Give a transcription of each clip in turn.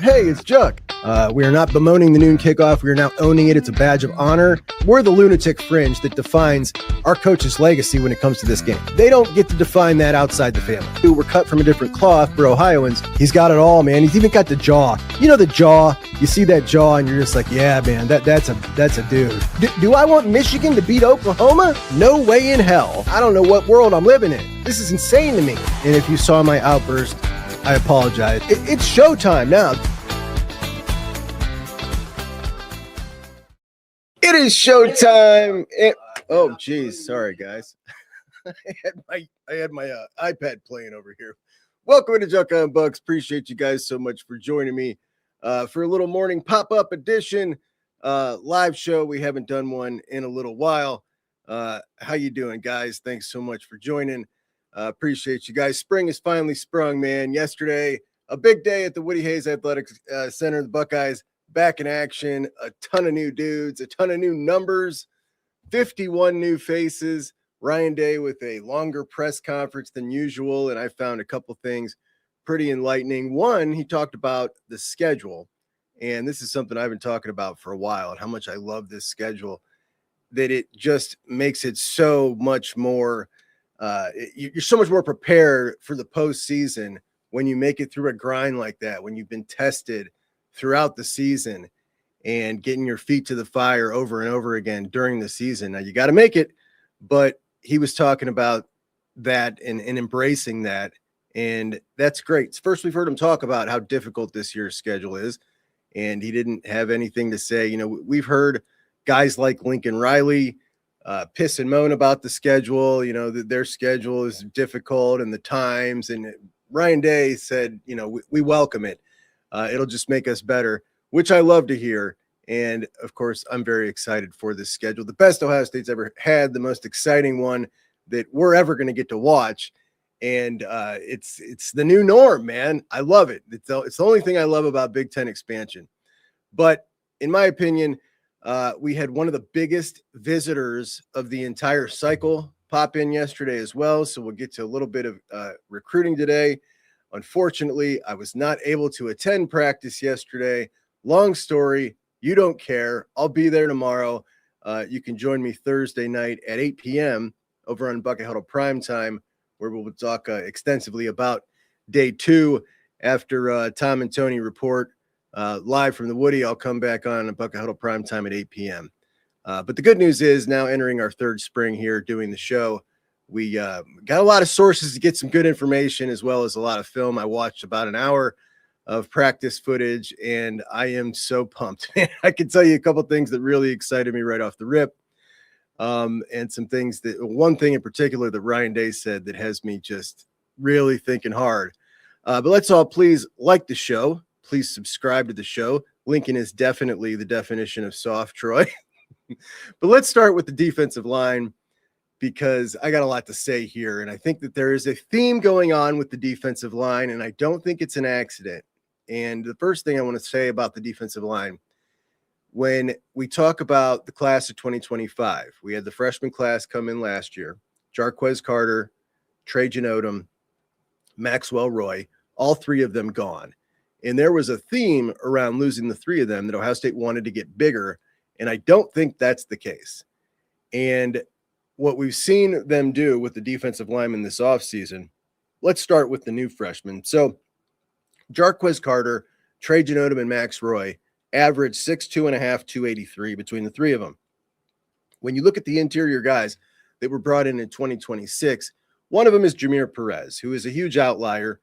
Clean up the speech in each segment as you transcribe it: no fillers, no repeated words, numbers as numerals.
Hey, it's Chuck. We are not bemoaning the noon kickoff. We are now owning it. It's a badge of honor. We're the lunatic fringe that defines our coach's legacy when it comes to this game. They don't get to define that outside the family. We're cut from a different cloth. For Ohioans, he's got it all, man. He's even got the jaw. You know the jaw. You see that jaw, and you're just like, yeah, man, that's a dude. Do I want Michigan to beat Oklahoma? No way in hell. I don't know what world I'm living in. This is insane to me. And if you saw my outburst, I apologize. It's showtime now. It is showtime. Oh, geez. Sorry, guys. I had my iPad playing over here. Welcome to Junk on Bucks. Appreciate you guys so much for joining me for a little morning pop-up edition live show. We haven't done one in a little while. How you doing, guys? Thanks so much for joining. Appreciate you guys. Spring is finally sprung, man. Yesterday, a big day at the Woody Hayes Athletics Center. The Buckeyes back in action. A ton of new dudes, a ton of new numbers, 51 new faces. Ryan Day with a longer press conference than usual, and I found a couple things pretty enlightening. One, he talked about the schedule, and this is something I've been talking about for a while, and how much I love this schedule, that it just makes it so much more you're so much more prepared for the postseason when you make it through a grind like that, when you've been tested throughout the season and getting your feet to the fire over and over again during the season. Now you got to make it, but he was talking about that and embracing that. And that's great. First, we've heard him talk about how difficult this year's schedule is, and he didn't have anything to say. You know, we've heard guys like Lincoln Riley piss and moan about the schedule, you know, that their schedule is difficult and the times. And Ryan Day said, you know, we welcome it. It'll just make us better, which I love to hear. And of course, I'm very excited for this schedule. The best Ohio State's ever had, the most exciting one that we're ever going to get to watch. And it's the new norm, man. I love it. It's the only thing I love about Big Ten expansion. But in my opinion, we had one of the biggest visitors of the entire cycle pop in yesterday as well. So we'll get to a little bit of recruiting today. Unfortunately, I was not able to attend practice yesterday. Long story. You don't care. I'll be there tomorrow. You can join me Thursday night at 8 p.m. over on Bucket Huddle Primetime, where we'll talk extensively about day two after Tom and Tony report. Live from the Woody. I'll come back on a Bucket Huddle Primetime at 8 p.m. But the good news is now entering our third spring here doing the show, we got a lot of sources to get some good information as well as a lot of film. I watched about an hour of practice footage, and I am so pumped. I can tell you a couple things that really excited me right off the rip. And some things one thing in particular that Ryan Day said that has me just really thinking hard. But let's all please like the show. Please subscribe to the show. Lincoln is definitely the definition of soft, Troy. But let's start with the defensive line, because I got a lot to say here. And I think that there is a theme going on with the defensive line, and I don't think it's an accident. And the first thing I want to say about the defensive line, when we talk about the class of 2025, we had the freshman class come in last year, Jarquez Carter, Trajan Odom, Maxwell Roy, all three of them gone. And there was a theme around losing the three of them that Ohio State wanted to get bigger. And I don't think that's the case. And what we've seen them do with the defensive linemen this offseason, let's start with the new freshmen. So Jarquez Carter, Trajan Odom, and Max Roy averaged 6'2.5", 283 between the three of them. When you look at the interior guys that were brought in 2026, one of them is Jameer Perez, who is a huge outlier.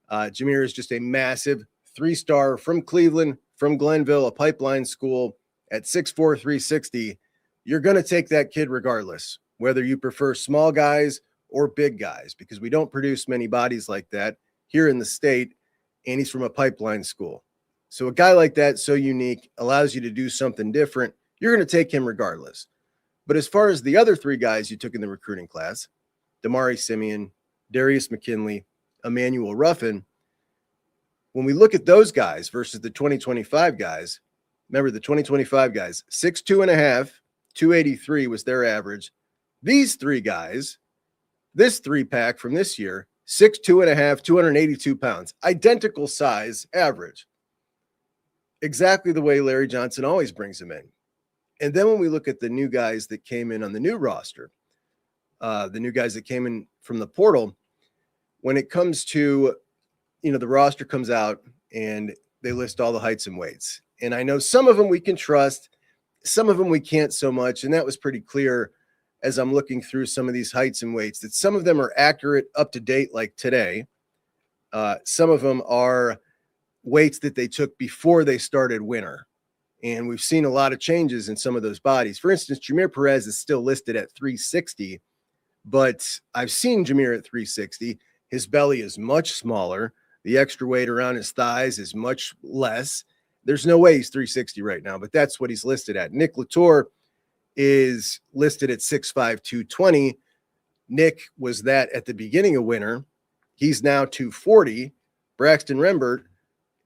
Jameer is just a massive three-star from Cleveland, from Glenville, a pipeline school at 6'4", 360. You're going to take that kid regardless, whether you prefer small guys or big guys, because we don't produce many bodies like that here in the state, and he's from a pipeline school. So a guy like that, so unique, allows you to do something different. You're going to take him regardless. But as far as the other three guys you took in the recruiting class, Damari Simeon, Darius McKinley, Emmanuel Ruffin, when we look at those guys versus the 2025 guys, remember the 2025 guys, 6'2.5", 283 was their average. These three guys, this three-pack from this year, 6'2.5", 282 pounds, identical size average. exactly the way Larry Johnson always brings them in. And then when we look at the new guys that came in on the new roster, the new guys that came in from the portal, when it comes to, the roster comes out and they list all the heights and weights. And I know some of them we can trust, some of them we can't so much. And that was pretty clear as I'm looking through some of these heights and weights, that some of them are accurate, up to date, like today. Some of them are weights that they took before they started winter. And we've seen a lot of changes in some of those bodies. For instance, Jameer Perez is still listed at 360, but I've seen Jameer at 360. His belly is much smaller. The extra weight around his thighs is much less. There's no way he's 360 right now, but that's what he's listed at. Nick Latour is listed at 6'5", 220. Nick was that at the beginning of winter. He's now 240. Braxton Rembert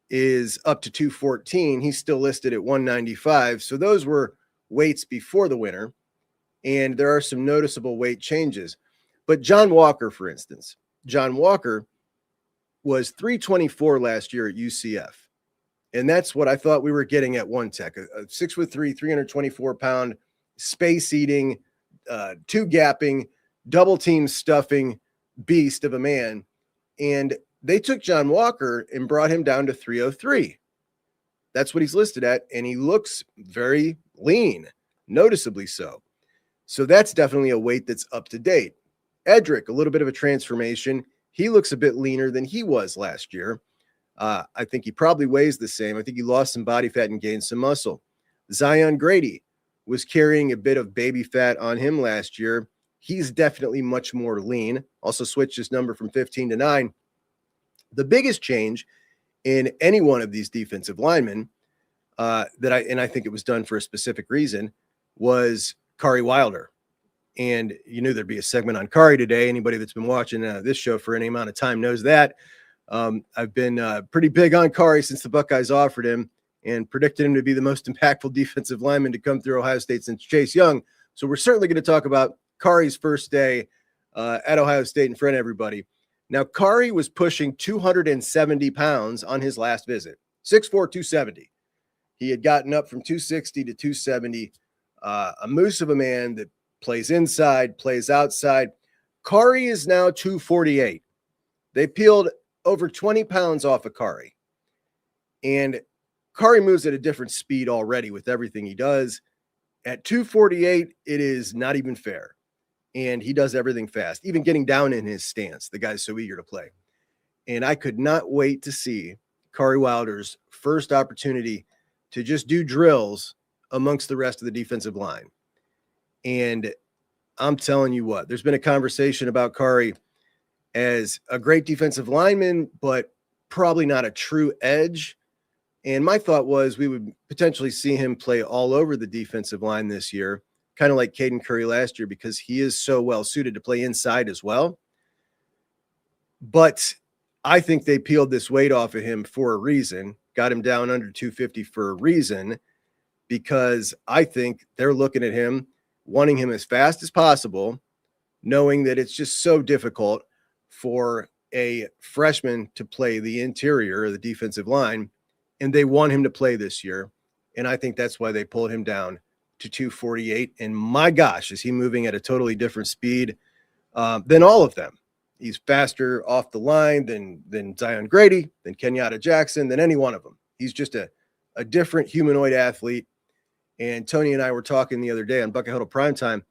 is up to 214. He's still listed at 195. So those were weights before the winter. And there are some noticeable weight changes. But John Walker, for instance, John Walker was 324 last year at UCF. And that's what I thought we were getting at One Tech, a 6'3", 324-pound, space eating, two gapping, double team stuffing beast of a man. And they took John Walker and brought him down to 303. That's what he's listed at. And he looks very lean, noticeably so. So that's definitely a weight that's up to date. Edric, a little bit of a transformation. He looks a bit leaner than he was last year. I think he probably weighs the same. I think he lost some body fat and gained some muscle. Zion Grady was carrying a bit of baby fat on him last year. He's definitely much more lean. Also switched his number from 15 to 9. The biggest change in any one of these defensive linemen I think it was done for a specific reason, was Kari Wilder. And you knew there'd be a segment on Kari today. Anybody that's been watching this show for any amount of time knows that. I've been pretty big on Kari since the Buckeyes offered him, and predicted him to be the most impactful defensive lineman to come through Ohio State since Chase Young. So we're certainly going to talk about Kari's first day at Ohio State in front of everybody. Now, Kari was pushing 270 pounds on his last visit, 6'4", 270. He had gotten up from 260 to 270, a moose of a man that plays inside, plays outside. Kari is now 248. They peeled over 20 pounds off of Kari. And Kari moves at a different speed already with everything he does. At 248, it is not even fair. And he does everything fast, even getting down in his stance. The guy's so eager to play. And I could not wait to see Kari Wilder's first opportunity to just do drills amongst the rest of the defensive line. And I'm telling you what, there's been a conversation about Kari as a great defensive lineman, but probably not a true edge. And my thought was we would potentially see him play all over the defensive line this year, kind of like Caden Curry last year, because he is so well suited to play inside as well. But I think they peeled this weight off of him for a reason, got him down under 250 for a reason, because I think they're looking at him, wanting him as fast as possible, knowing that it's just so difficult for a freshman to play the interior of the defensive line, and they want him to play this year. And I think that's why they pulled him down to 248. And my gosh, is he moving at a totally different speed than all of them. He's faster off the line than Zion Grady, than Kenyatta Jackson, than any one of them. He's just a different humanoid athlete. And Tony and I were talking the other day on Bucket Huddle Primetime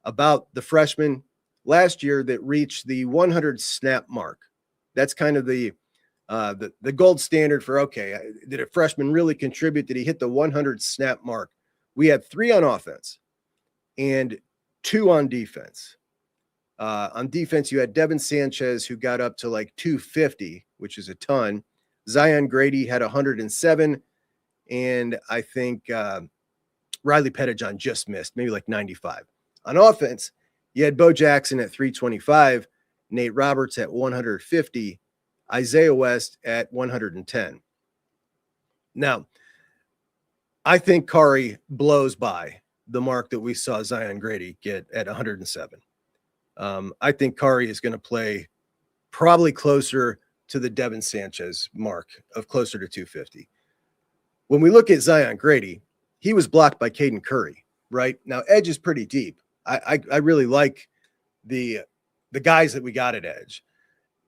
about the freshman last year that reached the 100 snap mark. That's kind of the gold standard for, okay, did a freshman really contribute? Did he hit the 100 snap mark? We had 3 on offense and 2 on defense. On defense, you had Devin Sanchez, who got up to like 250, which is a ton. Zion Grady had 107. And I think Riley Pettijohn just missed, maybe like 95. On offense, you had Bo Jackson at 325, Nate Roberts at 150, Isaiah West at 110. Now, I think Kari blows by the mark that we saw Zion Grady get at 107. I think Kari is going to play probably closer to the Devin Sanchez mark of closer to 250. When we look at Zion Grady, he was blocked by Caden Curry, right? Now, edge is pretty deep. I really like the guys that we got at edge.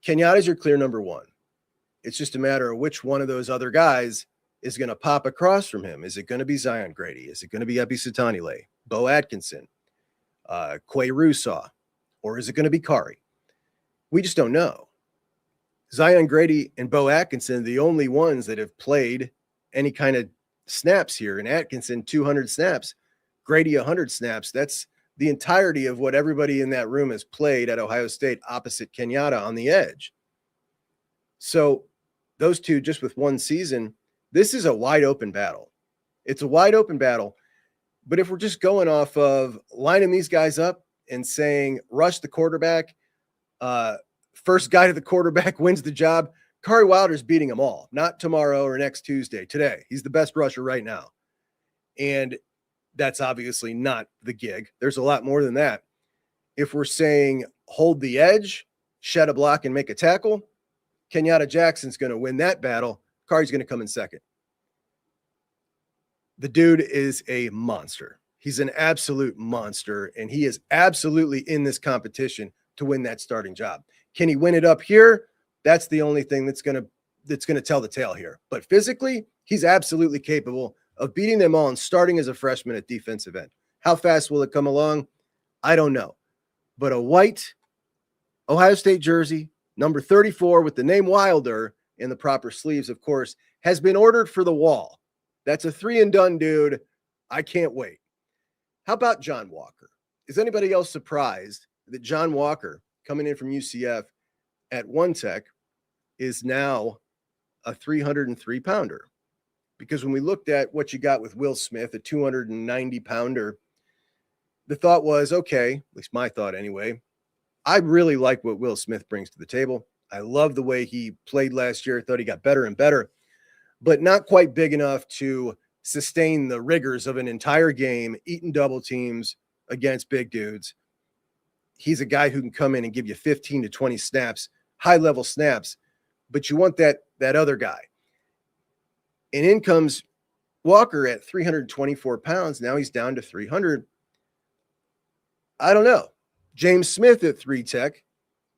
Kenyatta's your clear number one. It's just a matter of which one of those other guys is going to pop across from him. Is it going to be Zion Grady? Is it going to be Ebi Sitanile, Bo Atkinson, Quay Rusaw, or is it going to be Kari? We just don't know. Zion Grady and Bo Atkinson, the only ones that have played any kind of snaps here. And Atkinson, 200 snaps, Grady, 100 snaps. That's the entirety of what everybody in that room has played at Ohio State opposite Kenyatta on the edge. So those two, just with one season, this is a wide open battle. It's a wide open battle. But if we're just going off of lining these guys up and saying, rush the quarterback, first guy to the quarterback wins the job, Kari Wilder's beating them all, not tomorrow or next Tuesday, today. He's the best rusher right now. And that's obviously not the gig. There's a lot more than that. If we're saying hold the edge, shed a block and make a tackle, Kenyatta Jackson's going to win that battle. Kari's going to come in second. The dude is a monster. He's an absolute monster, and he is absolutely in this competition to win that starting job. Can he win it up here? That's the only thing that's going to tell the tale here. But physically, he's absolutely capable of beating them all and starting as a freshman at defensive end. How fast will it come along? I don't know. But a white Ohio State jersey, number 34 with the name Wilder and the proper sleeves, of course, has been ordered for the wall. That's a 3-and-done, dude. I can't wait. How about John Walker? Is anybody else surprised that John Walker, coming in from UCF at One Tech, is now a 303-pounder? Because when we looked at what you got with Will Smith, a 290-pounder, the thought was, okay, at least my thought anyway, I really like what Will Smith brings to the table. I love the way he played last year. I thought he got better and better, but not quite big enough to sustain the rigors of an entire game, eating double teams against big dudes. He's a guy who can come in and give you 15 to 20 snaps, high-level snaps, but you want that other guy. And in comes Walker at 324 pounds. Now he's down to 300. I don't know. James Smith at 3 Tech,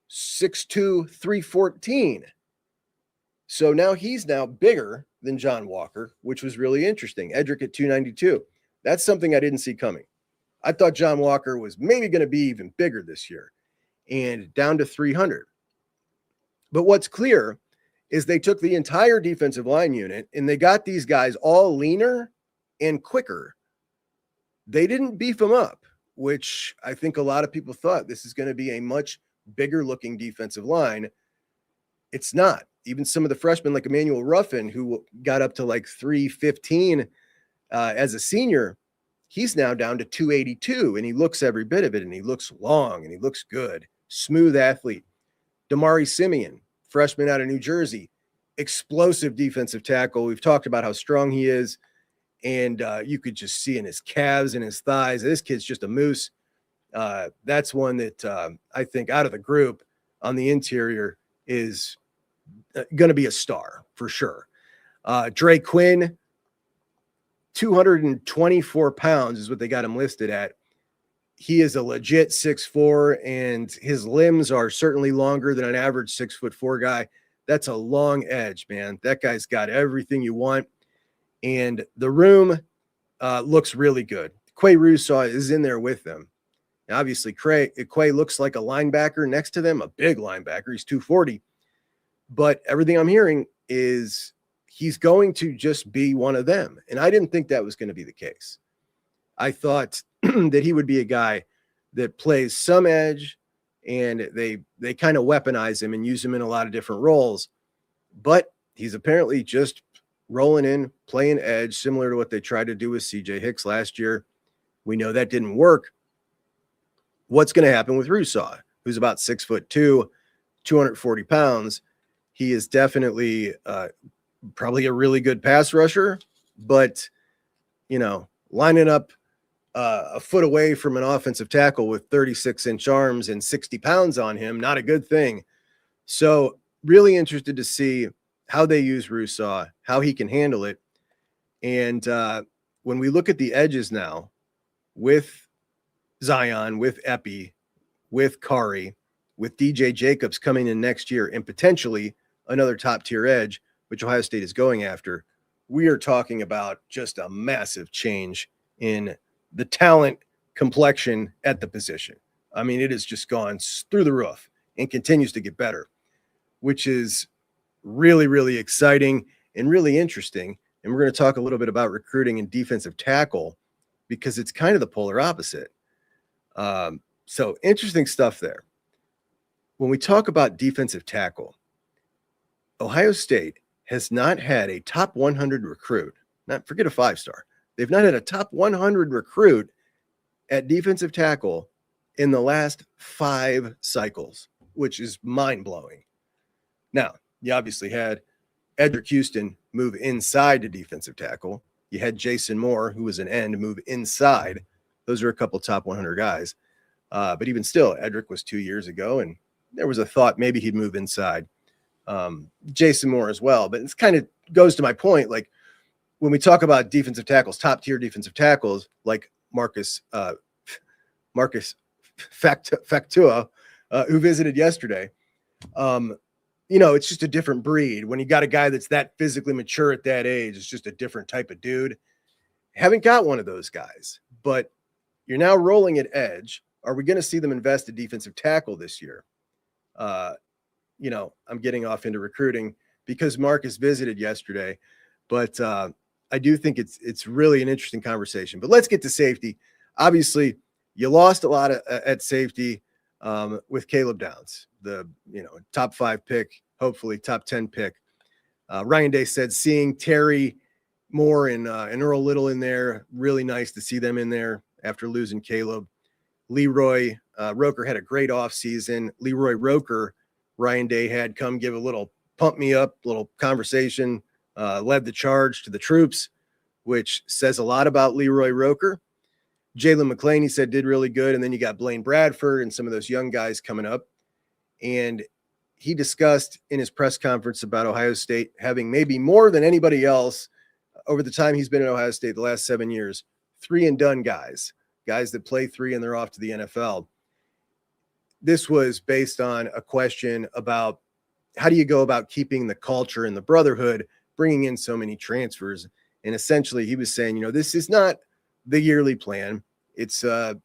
6'2", 314. So now he's bigger than John Walker, which was really interesting. Edric at 292. That's something I didn't see coming. I thought John Walker was maybe going to be even bigger this year, and down to 300. But what's clear is they took the entire defensive line unit and they got these guys all leaner and quicker. They didn't beef them up, which I think a lot of people thought this is going to be a much bigger looking defensive line. It's not. Even some of the freshmen like Emmanuel Ruffin, who got up to like 315 as a senior, he's now down to 282, and he looks every bit of it, and he looks long, and he looks good. Smooth athlete. Damari Simeon, freshman out of New Jersey, explosive defensive tackle. We've talked about how strong he is, and you could just see in his calves and his thighs. This kid's just a moose. That's one that I think out of the group on the interior is going to be a star for sure. Dre Quinn, 224 pounds is what they got him listed at. He is a legit 6'4", and his limbs are certainly longer than an average 6'4" guy. That's a long edge, man. That guy's got everything you want. And the room looks really good. Quay Rusaw is in there with them. Now, obviously, Quay looks like a linebacker next to them, a big linebacker. He's 240. But everything I'm hearing is he's going to just be one of them. And I didn't think that was going to be the case. I thought that he would be a guy that plays some edge, and they kind of weaponize him and use him in a lot of different roles. But he's apparently just rolling in, playing edge, similar to what they tried to do with CJ Hicks last year. We know that didn't work. What's going to happen with Rusaw, who's about 6'2", 240 pounds? He is definitely probably a really good pass rusher, but, lining up a foot away from an offensive tackle with 36-inch arms and 60 pounds on him, not a good thing. So really interested to see how they use Rusaw, how he can handle it. And when we look at the edges now with Zion, with Epi, with Kari, with DJ Jacobs coming in next year and potentially another top tier edge, which Ohio State is going after, we are talking about just a massive change in the talent complexion at the position. I mean, it has just gone through the roof and continues to get better, which is really, really exciting and really interesting. And we're going to talk a little bit about recruiting and defensive tackle because it's kind of the polar opposite. So interesting stuff there. When we talk about defensive tackle, Ohio State has not had a top 100 recruit, not forget a 5-star. They've not had a top 100 recruit at defensive tackle in the last 5 cycles, which is mind-blowing. Now, you obviously had Edric Houston move inside to defensive tackle. You had Jason Moore, who was an end, move inside. Those are a couple top 100 guys. But even still, Edric was 2 years ago, and there was a thought maybe he'd move inside. Jason Moore as well. But it's kind of goes to my point. Like when we talk about defensive tackles, top tier defensive tackles, like Marcus Fakatou, who visited yesterday, it's just a different breed. When you got a guy that's that physically mature at that age, it's just a different type of dude. Haven't got one of those guys, but you're now rolling at edge. Are we going to see them invest in defensive tackle this year? I'm getting off into recruiting because Marcus visited yesterday, but I do think it's really an interesting conversation. But let's get to safety. Obviously, you lost a lot at safety with Caleb Downs, the top 5 pick, hopefully top 10 pick. Ryan Day said seeing Terry Moore and Earl Little in there, really nice to see them in there after losing Caleb. Leroy Roker had a great offseason. Leroy Roker, Ryan Day had come give a little pump me up, little conversation, led the charge to the troops, which says a lot about Leroy Roker. Jalen McClain, he said, did really good. And then you got Blaine Bradford and some of those young guys coming up. And he discussed in his press conference about Ohio State having maybe more than anybody else over the time he's been at Ohio State the last 7 years, 3-and-done guys that play 3 and they're off to the NFL. This was based on a question about how do you go about keeping the culture and the brotherhood, bringing in so many transfers. And essentially he was saying, this is not the yearly plan. It's going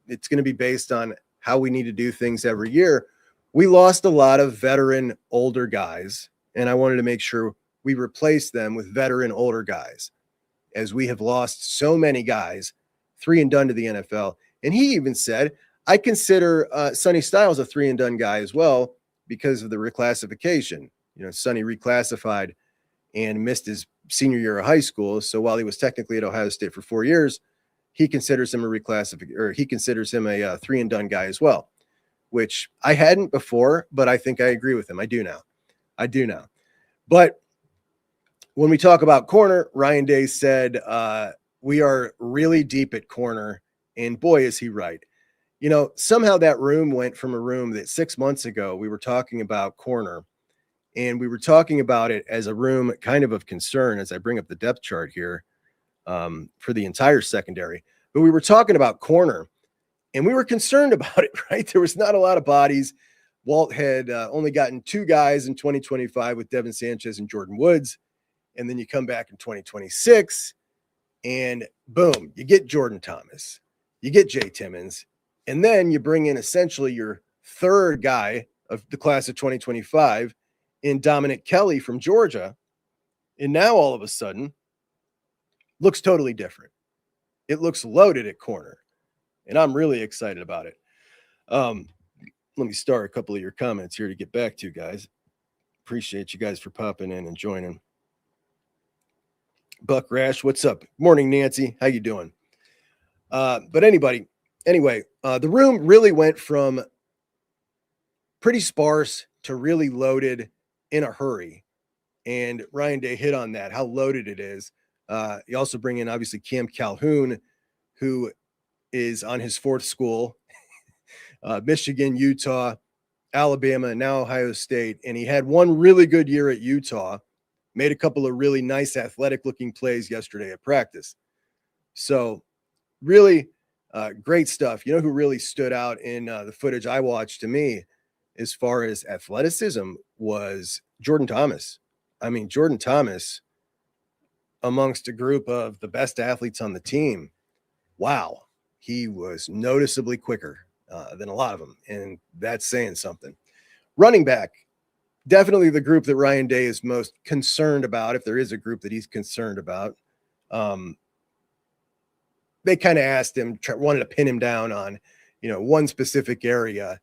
to be based on how we need to do things every year. We lost a lot of veteran older guys, and I wanted to make sure we replace them with veteran older guys, as we have lost so many guys 3-and-done to the NFL. And he even said, I consider Sonny Styles a 3-and-done guy as well because of the reclassification. Sonny reclassified and missed his senior year of high school. So while he was technically at Ohio State for 4 years, he considers him a 3-and-done guy as well, which I hadn't before, but I think I agree with him. I do now. But when we talk about corner, Ryan Day said, we are really deep at corner, and boy, is he right. Somehow that room went from a room that 6 months ago we were talking about corner, and we were talking about it as a room kind of concern as I bring up the depth chart here for the entire secondary. But we were talking about corner, and we were concerned about it, right? There was not a lot of bodies. Walt had only gotten 2 guys in 2025 with Devin Sanchez and Jordan Woods. And then you come back in 2026 and boom, you get Jordan Thomas, you get Jay Timmons, and then you bring in essentially your 3rd guy of the class of 2025 in Dominic Kelly from Georgia. And now all of a sudden looks totally different. It looks loaded at corner, and I'm really excited about it. Let me start a couple of your comments here to get back to, guys. Appreciate you guys for popping in and joining. Buck Rash, what's up? Morning, Nancy. How you doing? But anyway, the room really went from pretty sparse to really loaded in a hurry. And Ryan Day hit on that, how loaded it is. You also bring in, obviously, Cam Calhoun, who is on his 4th school, Michigan, Utah, Alabama, now Ohio State. And he had one really good year at Utah made a couple of really nice athletic looking plays yesterday at practice. So really great stuff. You know who really stood out in the footage I watched to me as far as athleticism was Jordan Thomas. I mean, Jordan Thomas amongst a group of the best athletes on the team. Wow. He was noticeably quicker than a lot of them. And that's saying something. Running back, definitely the group that Ryan Day is most concerned about, if there is a group that he's concerned about. They kind of asked him, wanted to pin him down on, one specific area.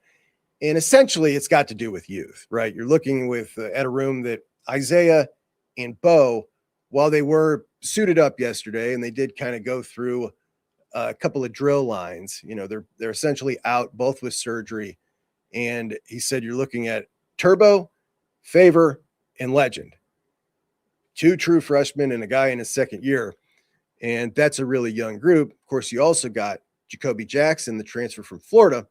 And essentially it's got to do with youth, right? You're looking at a room that Isaiah and Bo, while they were suited up yesterday and they did kind of go through a couple of drill lines, they're essentially out, both with surgery. And he said, you're looking at Turbo, Favor, and Legend. 2 true freshmen and a guy in his second year. And that's a really young group. Of course, you also got Jacoby Jackson, the transfer from Florida.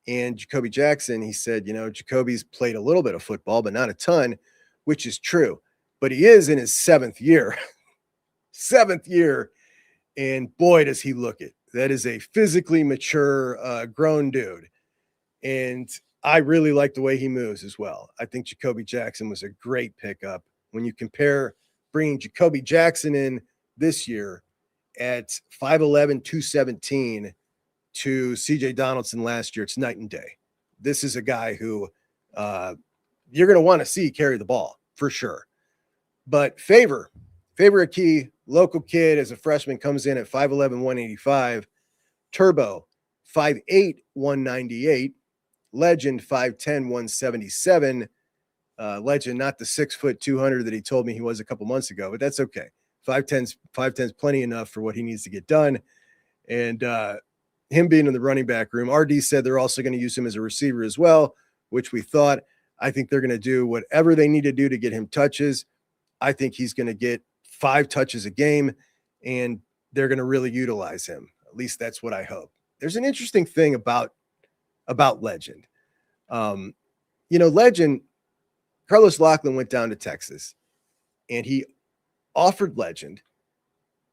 And Jacoby Jackson, he said, Jacoby's played a little bit of football, but not a ton, which is true. But he is in his 7th year. 7th year. And boy, does he look it. That is a physically mature, grown dude. And I really like the way he moves as well. I think Jacoby Jackson was a great pickup. When you compare bringing Jacoby Jackson in this year at 5'11", 217 to CJ Donaldson last year, it's night and day. This is a guy who you're going to want to see carry the ball for sure. But Favor a key local kid as a freshman comes in at 5'11", 185. Turbo, 5'8", 198. Legend, 5'10", 177. Legend, not the 6 foot 200 that he told me he was a couple months ago, but that's okay. 5'10's plenty enough for what he needs to get done. And him being in the running back room, RD said they're also going to use him as a receiver as well, which we thought. I think they're going to do whatever they need to do to get him touches. I think he's going to get 5 touches a game, and they're going to really utilize him. At least that's what I hope. There's an interesting thing about Legend. Legend, Carlos Loughlin went down to Texas, and he offered Legend,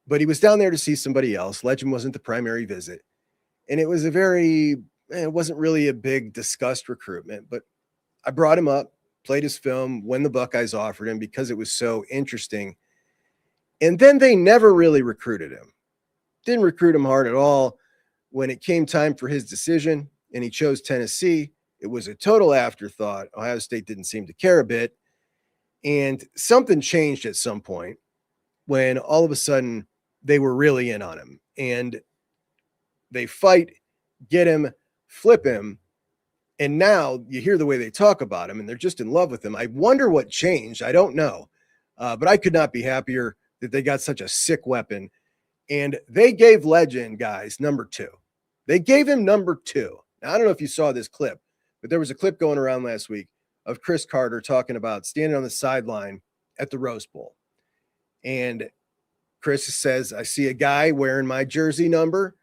but he was down there to see somebody else. Legend wasn't the primary visit. And it was it wasn't really a big discussed recruitment, but I brought him up, played his film when the Buckeyes offered him because it was so interesting. And then they never really recruited him. Didn't recruit him hard at all. When it came time for his decision and he chose Tennessee, it was a total afterthought. Ohio State didn't seem to care a bit. And something changed at some point when all of a sudden they were really in on him. And they fight, get him, flip him. And now you hear the way they talk about him and they're just in love with him. I wonder what changed. I don't know. But I could not be happier that they got such a sick weapon. And they gave Legend, guys, number 2. They gave him number 2. Now, I don't know if you saw this clip, but there was a clip going around last week of Chris Carter talking about standing on the sideline at the Rose Bowl. And Chris says, I see a guy wearing my jersey number.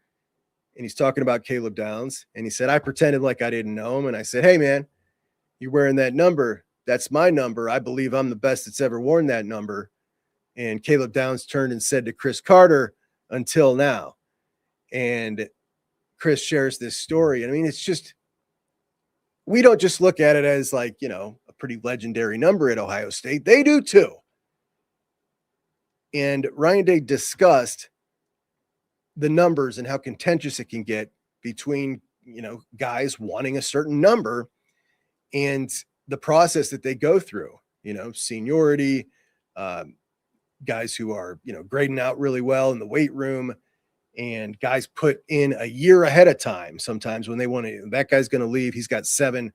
And he's talking about Caleb Downs. And he said, I pretended like I didn't know him. And I said, hey, man, you're wearing that number. That's my number. I believe I'm the best that's ever worn that number. And Caleb Downs turned and said to Chris Carter, until now. And Chris shares this story. And I mean, it's just, we don't just look at it as like, a pretty legendary number at Ohio State. They do too. And Ryan Day discussed the numbers and how contentious it can get between, guys wanting a certain number and the process that they go through, seniority, guys who are, grading out really well in the weight room, and guys put in a year ahead of time. Sometimes when they want to, that guy's going to leave. He's got 7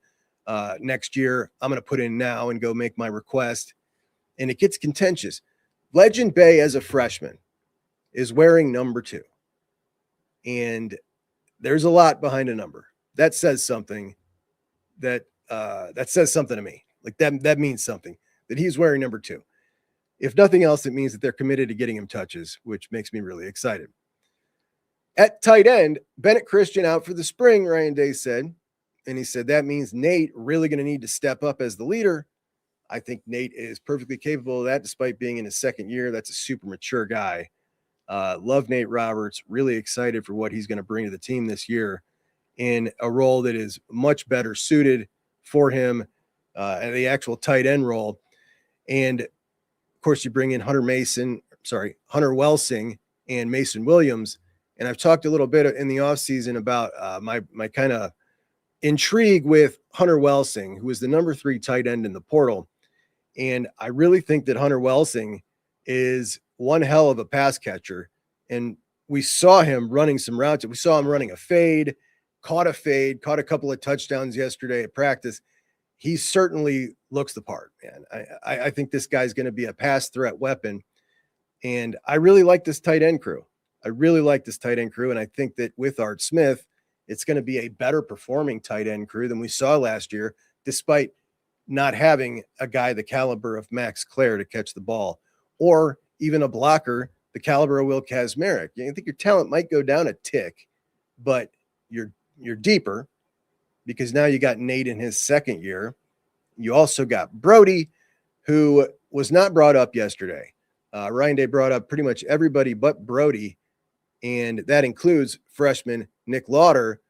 next year. I'm going to put in now and go make my request. And it gets contentious. Legend Bay as a freshman is wearing number 2. And there's a lot behind a number. That says something that says something to me. Like that means something that he's wearing number 2. If nothing else, it means that they're committed to getting him touches, which makes me really excited. At tight end, Bennett Christian out for the spring, Ryan Day said. And he said, that means Nate really going to need to step up as the leader. I think Nate is perfectly capable of that, despite being in his second year. That's a super mature guy. Love Nate Roberts. Really excited for what he's going to bring to the team this year in a role that is much better suited for him, and the actual tight end role. And of course, you bring in Hunter Welsing and Mason Williams. And I've talked a little bit in the offseason about my kind of intrigue with Hunter Welsing, who is the number 3 tight end in the portal. And I really think that Hunter Welsing is one hell of a pass catcher. And we saw him running some routes. We saw him running a fade, caught a couple of touchdowns yesterday at practice. He certainly looks the part, man. I think this guy's going to be a pass threat weapon. And I really like this tight end crew. And I think that with Art Smith, it's going to be a better performing tight end crew than we saw last year, despite not having a guy the caliber of Max Clare to catch the ball, or even a blocker the caliber of Will Kazmarek. I think your talent might go down a tick, but you're deeper because now you got Nate in his second year. You also got Brody, who was not brought up yesterday. Ryan Day brought up pretty much everybody but Brody, and that includes freshman Nick Lauder,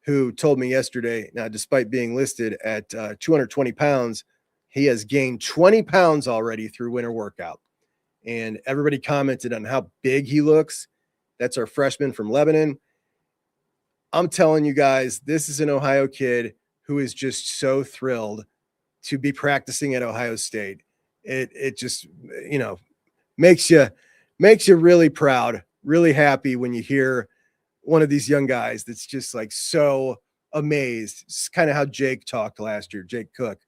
who told me yesterday, now despite being listed at 220 pounds, he has gained 20 pounds already through winter workout. And everybody commented on how big he looks. That's our freshman from Lebanon. I'm telling you guys, this is an Ohio kid who is just so thrilled to be practicing at Ohio State. It just, makes you really proud, really happy when you hear one of these young guys that's just like so amazed. It's kind of how Jake talked last year, Jake Cook,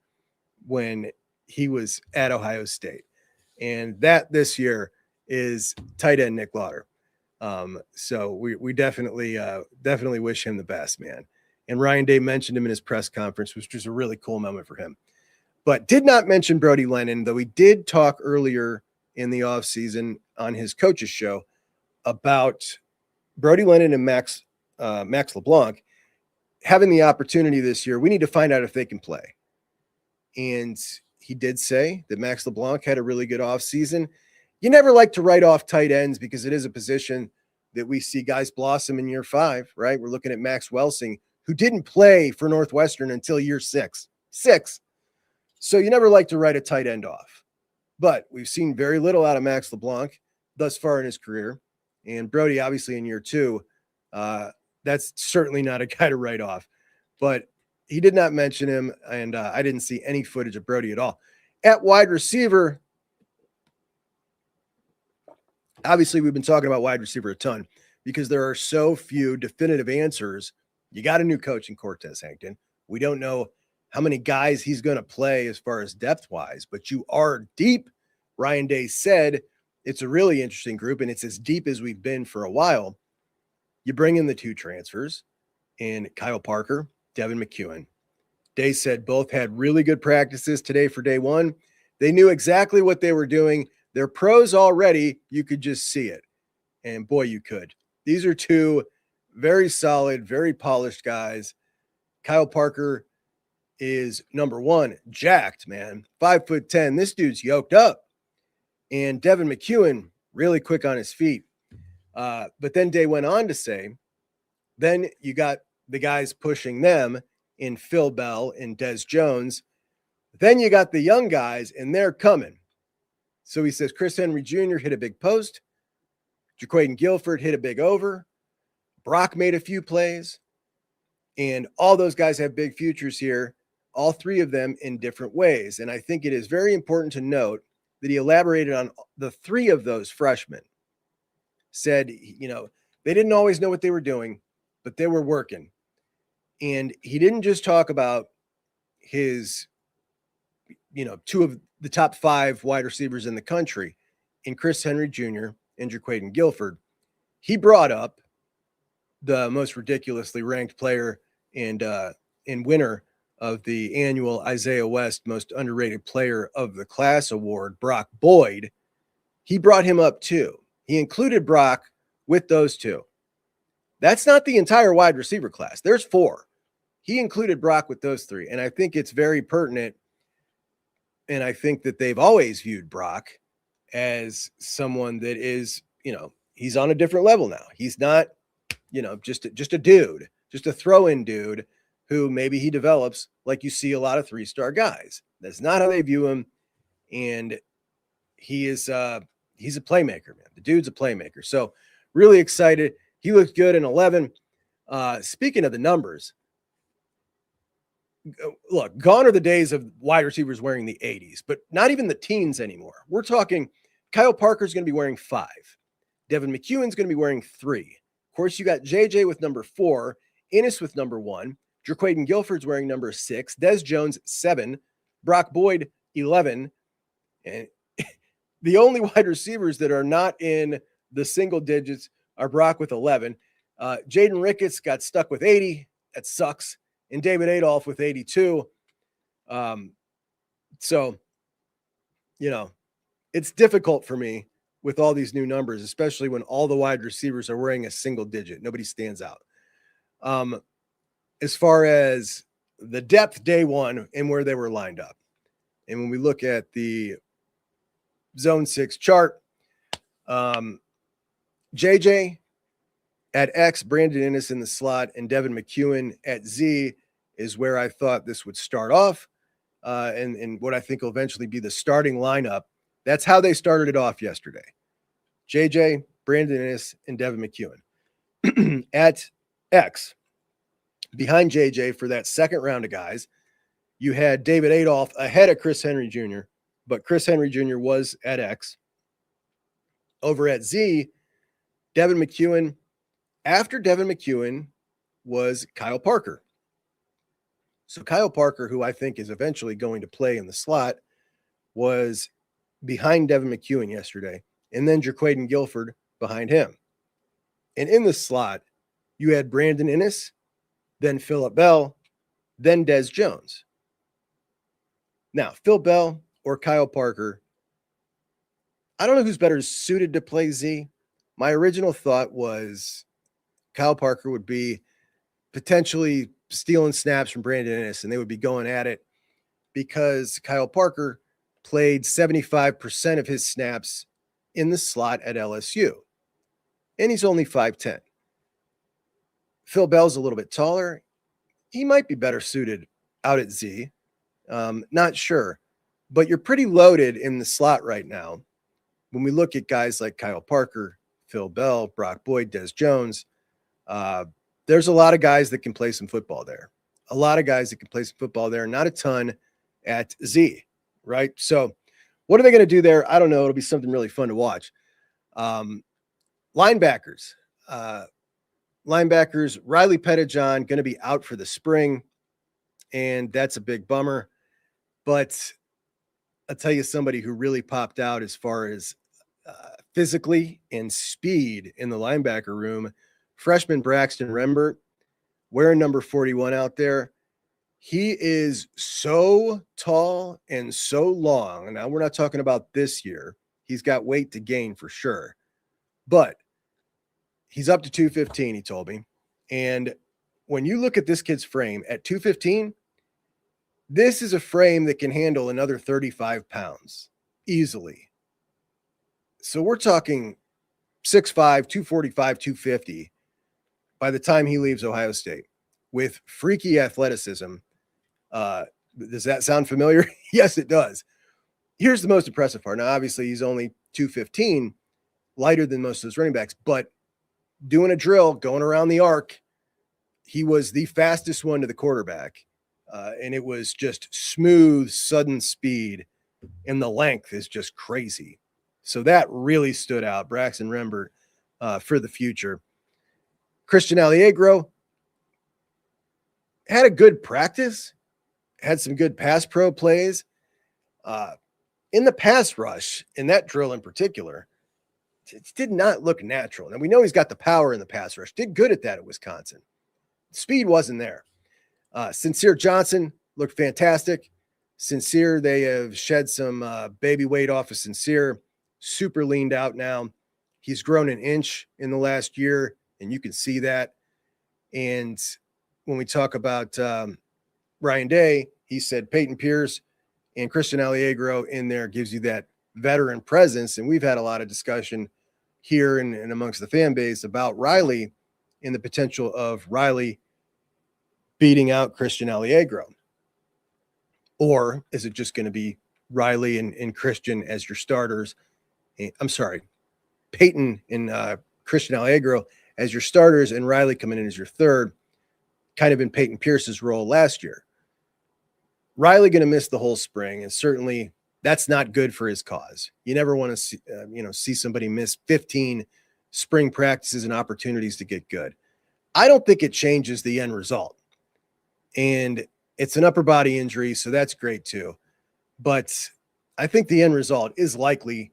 when he was at Ohio State. And that this year is tight end Nick Lauder. So we definitely wish him the best, man. And Ryan Day mentioned him in his press conference, which was a really cool moment for him. But did not mention Brody Lennon, though we did talk earlier in the offseason on his coach's show about Brody Lennon and Max LeBlanc having the opportunity this year. We need to find out if they can play. And he did say that Max LeBlanc had a really good offseason. You never like to write off tight ends because it is a position that we see guys blossom in year 5, right? We're looking at Max Welsing, who didn't play for Northwestern until year 6. So you never like to write a tight end off. But we've seen very little out of Max LeBlanc thus far in his career. And Brody, obviously, in year 2, that's certainly not a guy to write off. But he did not mention him, and I didn't see any footage of Brody at all. At wide receiver, obviously, we've been talking about wide receiver a ton because there are so few definitive answers. You got a new coach in Cortez Hankton. We don't know how many guys he's going to play as far as depth-wise, but you are deep. Ryan Day said it's a really interesting group, and it's as deep as we've been for a while. You bring in the 2 transfers in Kyle Parker, Devin McEwen. Day said both had really good practices today for day 1. They knew exactly what they were doing. They're pros already. You could just see it. And boy, you could. These are 2 very solid, very polished guys. Kyle Parker is number 1, jacked, man. 5'10". This dude's yoked up. And Devin McEwen, really quick on his feet. But then Day went on to say, then you got the guys pushing them in Phil Bell and Des Jones. Then you got the young guys, and they're coming. So he says Chris Henry Jr. hit a big post. Jaquaden Guilford hit a big over. Brock made a few plays. And all those guys have big futures here, all 3 of them in different ways. And I think it is very important to note that he elaborated on the 3 of those freshmen. Said, they didn't always know what they were doing, but they were working. And he didn't just talk about his, 2 of the top 5 wide receivers in the country in Chris Henry Jr. and Jaquaden Guilford. He brought up the most ridiculously ranked player and winner of the annual Isaiah West Most Underrated Player of the Class Award, Brock Boyd. He brought him up too. He included Brock with those 2. That's not the entire wide receiver class. There's 4. He included Brock with those 3. And I think it's very pertinent And I think that they've always viewed Brock as someone that is, he's on a different level now. He's not, just a dude, just a throw-in dude who maybe he develops like you see a lot of 3-star guys. That's not how they view him. And he is he's a playmaker, man. The dude's a playmaker. So really excited. He looks good in 11. Speaking of the numbers, look, gone are the days of wide receivers wearing the 80s, but not even the teens anymore. We're talking Kyle Parker's going to be wearing 5. Devin McEwen's going to be wearing 3. Of course, you got JJ with number 4, Ennis with number 1, Jaquaden Guilford's wearing number 6, Des Jones 7, Brock Boyd 11, and the only wide receivers that are not in the single digits are Brock with 11. Jaden Ricketts got stuck with 80. That sucks. And David Adolph with 82. So, it's difficult for me with all these new numbers, especially when all the wide receivers are wearing a single digit. Nobody stands out. As far as the depth day one and where they were lined up. And when we look at the Zone 6 chart, JJ at X, Brandon Ennis in the slot, and Devin McEwen at Z is where I thought this would start off, and what I think will eventually be the starting lineup. That's how they started it off yesterday. JJ, Brandon Ennis, and Devin McEwen. At X, behind JJ for that second round of guys, you had David Adolph ahead of Chris Henry Jr., but Chris Henry Jr. was at X. Over at Z, Devin McEwen. After Devin McEwen was Kyle Parker. So Kyle Parker, who I think is eventually going to play in the slot, was behind Devin McEwen yesterday, and then Jaquaden Guilford behind him. And in the slot, you had Brandon Ennis, then Phillip Bell, then Des Jones. Now, Phil Bell or Kyle Parker, I don't know who's better suited to play Z. My original thought was Kyle Parker would be potentially stealing snaps from Brandon Ennis, and they would be going at it because Kyle Parker played 75% of his snaps in the slot at LSU, and he's only 5'10". Phil Bell's a little bit taller. He might be better suited out at Z. Not sure, but you're pretty loaded in the slot right now. When we look at guys like Kyle Parker, Phil Bell, Brock Boyd, Des Jones, there's a lot of guys that can play some football there. Not a ton at Z, right? So what are they going to do there? I don't know. It'll be something really fun to watch. Linebackers, Riley Pettijohn going to be out for the spring, and that's a big bummer. But I'll tell you somebody who really popped out as far as physically and speed in the linebacker room, freshman Braxton Rembert, wearing number 41 out there. He is so tall and so long. Now, we're not talking about this year. He's got weight to gain for sure. But he's up to 215, he told me. And when you look at this kid's frame at 215, this is a frame that can handle another 35 pounds easily. So we're talking 6'5", 245, 250 by the time he leaves Ohio State with freaky athleticism. Does that sound familiar? Yes, it does. Here's the most impressive part. Now, obviously, he's only 215, lighter than most of those running backs, but doing a drill, going around the arc, he was the fastest one to the quarterback. And it was just smooth, sudden speed, and the length is just crazy. So that really stood out. Braxton Rembert for the future. Christian Alliegro had a good practice, had some good pass pro plays. In the pass rush, in that drill in particular, it did not look natural. And we know he's got the power in the pass rush. Did good at that at Wisconsin. Speed wasn't there. Sincere Johnson looked fantastic. Sincere, they have shed some baby weight off of Sincere. Super leaned out now. He's grown an inch in the last year, and you can see that. And when we talk about Ryan Day, he said Peyton Pierce And Christian Alliegro in there gives you that veteran presence. And we've had a lot of discussion here and amongst the fan base about Riley and the potential of Riley beating out Christian Alliegro. Or is it just going to be Riley and Christian as your starters? I'm sorry, Peyton and Christian Alliegro as your starters and Riley coming in as your third, kind of in Peyton Pierce's role last year. Riley going to miss the whole spring, and certainly that's not good for his cause. You never want to see, see somebody miss 15 spring practices and opportunities to get good. I don't think it changes the end result. And it's an upper body injury, so that's great too. But I think the end result is likely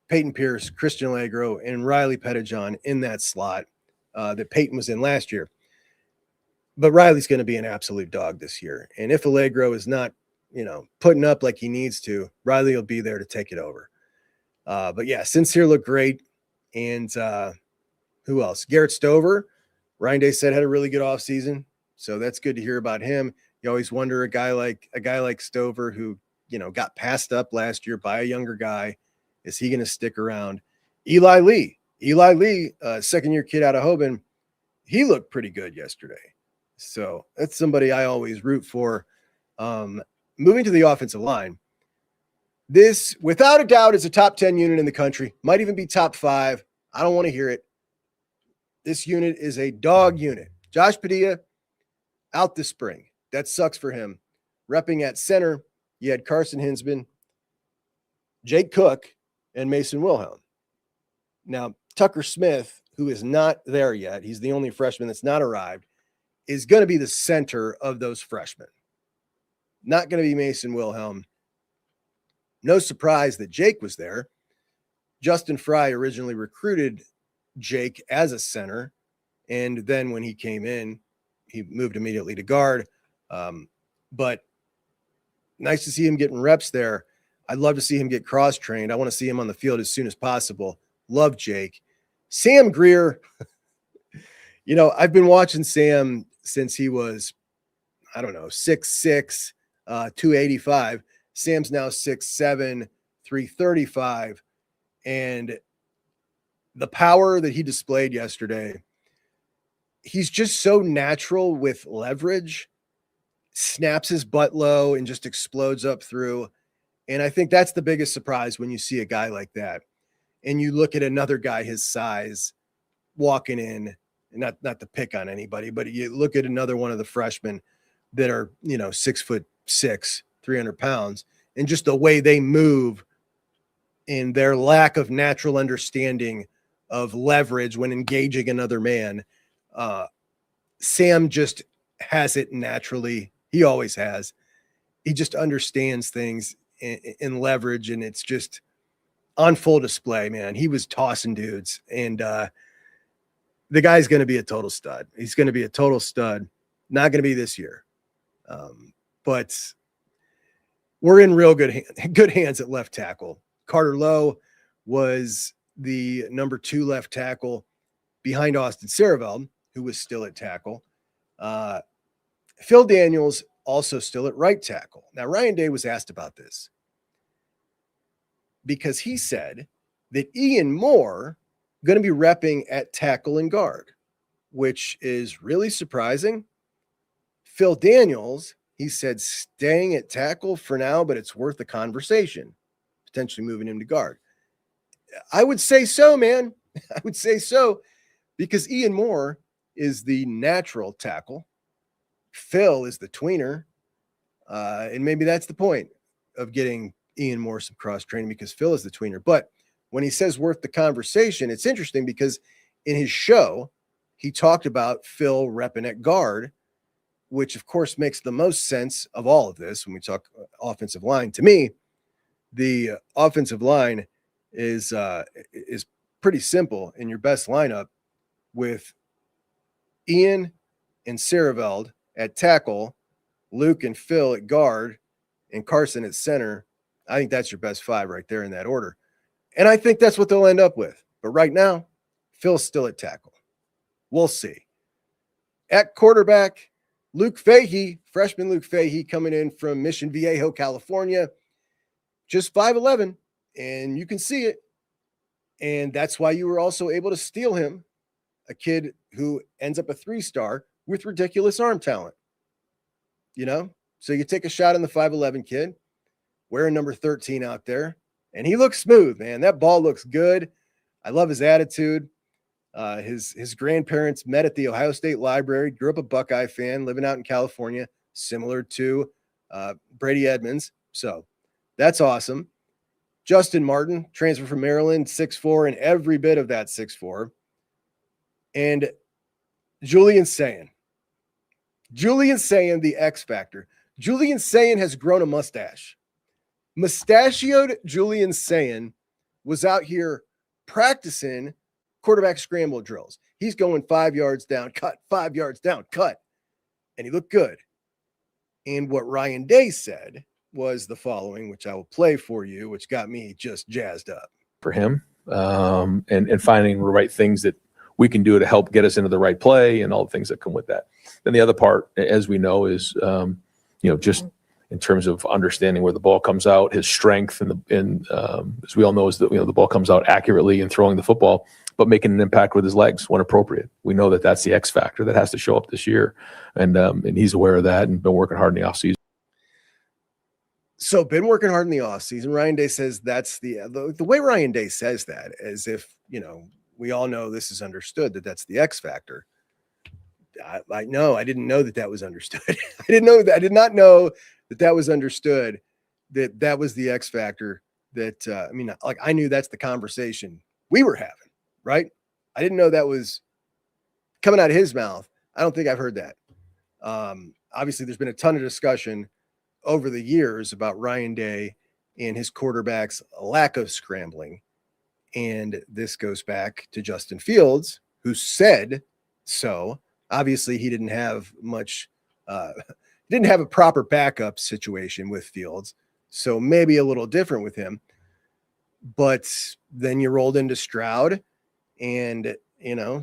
Peyton Pierce, Christian Alliegro, and Riley Pettijohn in that slot that Peyton was in last year. But Riley's going to be an absolute dog this year. And if Alliegro is not, putting up like he needs to, Riley will be there to take it over. But yeah, Sincere looked great. And who else? Garrett Stover, Ryan Day said, had a really good offseason. So that's good to hear about him. You always wonder a guy like Stover who, got passed up last year by a younger guy. Is he going to stick around? Eli Lee, second-year kid out of Hoban, he looked pretty good yesterday. So that's somebody I always root for. Moving to the offensive line, this, without a doubt, is a top 10 unit in the country. Might even be top 5. I don't want to hear it. This unit is a dog unit. Josh Padilla out this spring. That sucks for him. Repping at center, you had Carson Hinsman, Jake Cook, and Mason Wilhelm. Now, Tucker Smith, who is not there yet, he's the only freshman that's not arrived, is going to be the center of those freshmen. Not going to be Mason Wilhelm. No surprise that Jake was there. Justin Fry originally recruited Jake as a center, and then when he came in, he moved immediately to guard. But nice to see him getting reps there. I'd love to see him get cross-trained. I want to see him on the field as soon as possible. Love Jake. Sam Greer, I've been watching Sam since he was, 6'6", 285. Sam's now 6'7", 335. And the power that he displayed yesterday, he's just so natural with leverage, snaps his butt low and just explodes up through. And I think that's the biggest surprise when you see a guy like that. And you look at another guy his size walking in, not to pick on anybody, but you look at another one of the freshmen that are, 6'6", 300 pounds, and just the way they move and their lack of natural understanding of leverage when engaging another man. Sam just has it naturally. He always has. He just understands things in leverage, and it's just on full display, man. He was tossing dudes, and the guy's going to be a total stud. He's going to be a total stud. Not going to be this year. But we're in real good hands at left tackle. Carter Lowe was the number 2 left tackle behind Austin Saraveld, who was still at tackle. Phil Daniels also still at right tackle. Now, Ryan Day was asked about this because he said that Ian Moore going to be repping at tackle and guard, which is really surprising. Phil Daniels, he said, staying at tackle for now, but it's worth the conversation, potentially moving him to guard. I would say so, man. I would say so, because Ian Moore is the natural tackle. Phil is the tweener. And maybe that's the point of getting Ian Moore some cross training, because Phil is the tweener. But when he says worth the conversation, it's interesting because in his show, he talked about Phil repping at guard, which of course makes the most sense of all of this when we talk offensive line. To me, the offensive line is pretty simple in your best lineup with Ian and Saraveld at tackle, Luke and Phil at guard, and Carson at center. I think that's your best 5 right there in that order. And I think that's what they'll end up with. But right now, Phil's still at tackle. We'll see. At quarterback, Luke Fahey, freshman Luke Fahey, coming in from Mission Viejo, California, just 5'11", and you can see it. And that's why you were also able to steal him, a kid who ends up a 3-star with ridiculous arm talent. You know, so you take a shot on the 5'11" kid, wearing number 13 out there, and he looks smooth, man. That ball looks good. I love his attitude. His grandparents met at the Ohio State Library, grew up a Buckeye fan, living out in California, similar to Brady Edmonds. So that's awesome. Justin Martin, transfer from Maryland, 6'4", and every bit of that 6'4". And Julian Sayin. Julian Sayin, the X factor. Julian Sayin has grown a mustache. Mustachioed Julian Sayin was out here practicing quarterback scramble drills. He's going 5 yards down, cut, 5 yards down, cut. And he looked good. And what Ryan Day said was the following, which I will play for you, which got me just jazzed up. For him, and finding the right things that we can do to help get us into the right play and all the things that come with that. Then the other part, as we know, is just in terms of understanding where the ball comes out, his strength, and as we all know, is that the ball comes out accurately and throwing the football, but making an impact with his legs when appropriate. We know that that's the X factor that has to show up this year, and he's aware of that and been working hard in the offseason. So been working hard in the offseason. Ryan Day says that's the way Ryan Day says that, as if, we all know this is understood, that that's the X factor. I didn't know that was understood. I did not know that was understood, that was the X factor. That, I knew that's the conversation we were having, right? I didn't know that was coming out of his mouth. I don't think I've heard that. Obviously there's been a ton of discussion over the years about Ryan Day and his quarterback's lack of scrambling. And this goes back to Justin Fields, who said so. Obviously, he didn't have much, didn't have a proper backup situation with Fields. So maybe a little different with him. But then you rolled into Stroud and,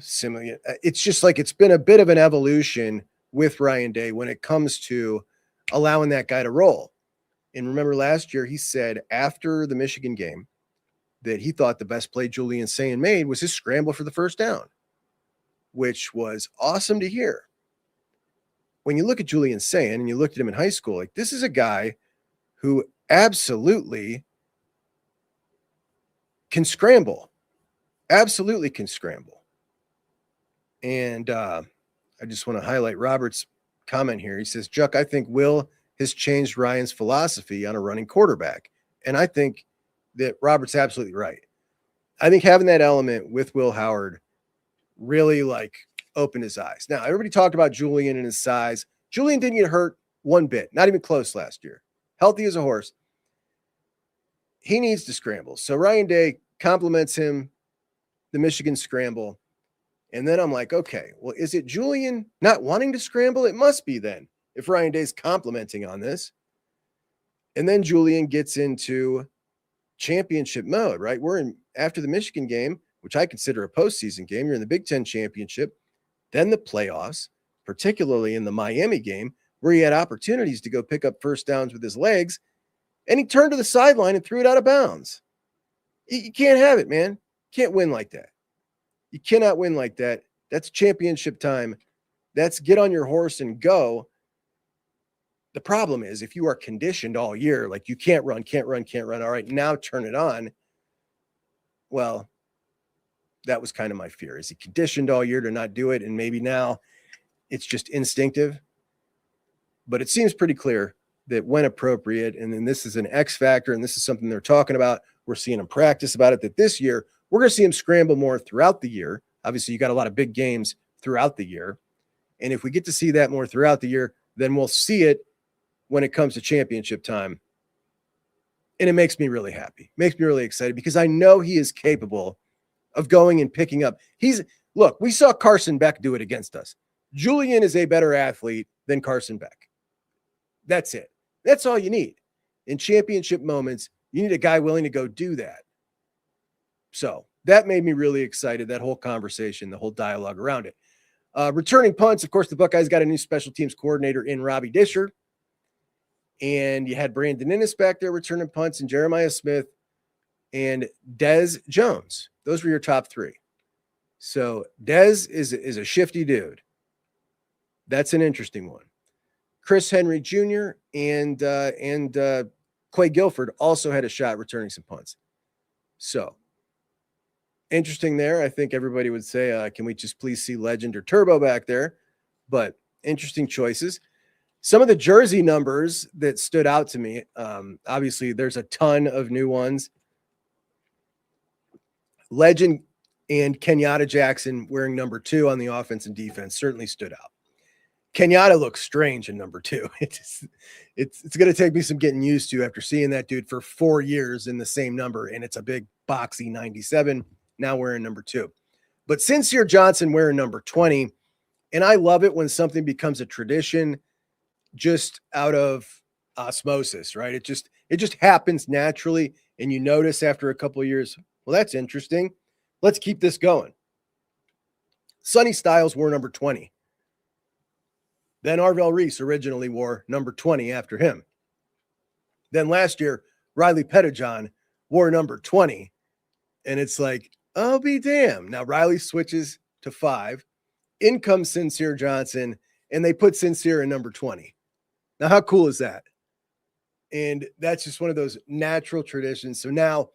similar. It's just like it's been a bit of an evolution with Ryan Day when it comes to allowing that guy to roll. And remember last year, he said after the Michigan game that he thought the best play Julian Sayin made was his scramble for the first down, which was awesome to hear. When you look at Julian Sayin and you looked at him in high school, like, this is a guy who absolutely can scramble. Absolutely can scramble. And I just want to highlight Robert's comment here. He says, Chuck, I think Will has changed Ryan's philosophy on a running quarterback. And I think that Robert's absolutely right. I think having that element with Will Howard really opened his eyes. Now, everybody talked about Julian and his size. Julian didn't get hurt one bit, not even close last year. Healthy as a horse. He needs to scramble. So Ryan Day compliments him, the Michigan scramble. And then I'm like, okay, well, is it Julian not wanting to scramble? It must be then, if Ryan Day's complimenting on this. And then Julian gets into championship mode, right? We're in after the Michigan game, which I consider a postseason game. You're in the Big Ten championship, then the playoffs, particularly in the Miami game, where he had opportunities to go pick up first downs with his legs, and he turned to the sideline and threw it out of bounds. You can't have it, man. Can't win like that. You cannot win like that. That's championship time. That's get on your horse and go. The problem is if you are conditioned all year, like you can't run. All right, now turn it on. Well, that was kind of my fear. Is he conditioned all year to not do it? And maybe now it's just instinctive. But it seems pretty clear that when appropriate, and then this is an X factor, and this is something they're talking about. We're seeing him practice about it, that this year we're going to see him scramble more throughout the year. Obviously, you got a lot of big games throughout the year. And if we get to see that more throughout the year, then we'll see it when it comes to championship time. And it makes me really happy, makes me really excited, because I know he is capable of going and picking up. Look, we saw Carson Beck do it against us. Julian is a better athlete than Carson Beck. That's it. That's all you need. In championship moments, you need a guy willing to go do that. So that made me really excited, that whole conversation, the whole dialogue around it. Returning punts, of course, the Buckeyes got a new special teams coordinator in Robbie Disher. And you had Brandon Innes back there returning punts, and Jeremiah Smith and Dez Jones. Those were your top three. So Dez is a shifty dude. That's an interesting one. Chris Henry Jr. and Clay Guilford also had a shot returning some punts. So interesting there. I think everybody would say, can we just please see Legend or Turbo back there? But interesting choices. Some of the jersey numbers that stood out to me, obviously there's a ton of new ones. Legend and Kenyatta Jackson wearing number 2 on the offense and defense certainly stood out. Kenyatta looks strange in number 2. It's going to take me some getting used to after seeing that dude for 4 years in the same number, and it's a big boxy 97, now wearing number 2. But Sincere Johnson wearing number 20, and I love it when something becomes a tradition just out of osmosis, right? It just happens naturally, and you notice after a couple of years, well, that's interesting. Let's keep this going. Sonny Styles wore number 20. Then Arvell Reese originally wore number 20 after him. Then last year, Riley Pettijohn wore number 20. And it's like, I'll be damned. Now Riley switches to 5. In comes Sincere Johnson, and they put Sincere in number 20. Now, how cool is that? And that's just one of those natural traditions. So now,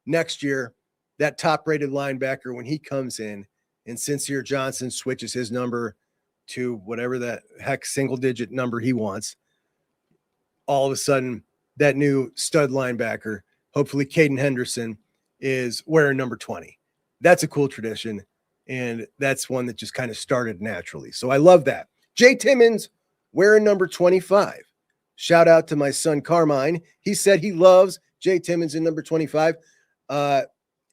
next year, that top-rated linebacker, when he comes in and Sincere Johnson switches his number to whatever that heck single-digit number he wants, all of a sudden, that new stud linebacker, hopefully Caden Henderson, is wearing number 20. That's a cool tradition, and that's one that just kind of started naturally. So I love that. Jay Timmons wearing number 25. Shout out to my son Carmine. He said he loves Jay Timmons in number 25.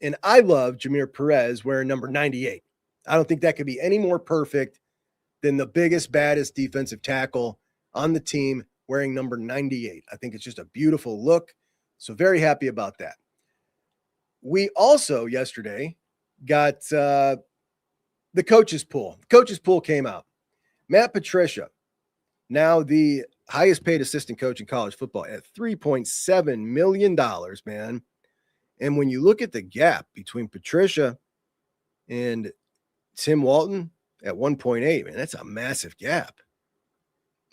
And I love Jameer Perez wearing number 98. I don't think that could be any more perfect than the biggest, baddest defensive tackle on the team wearing number 98. I think it's just a beautiful look. So very happy about that. We also yesterday got the coaches pool. The coaches pool came out. Matt Patricia, now the highest paid assistant coach in college football at $3.7 million, man. And when you look at the gap between Patricia and Tim Walton at 1.8, man, that's a massive gap.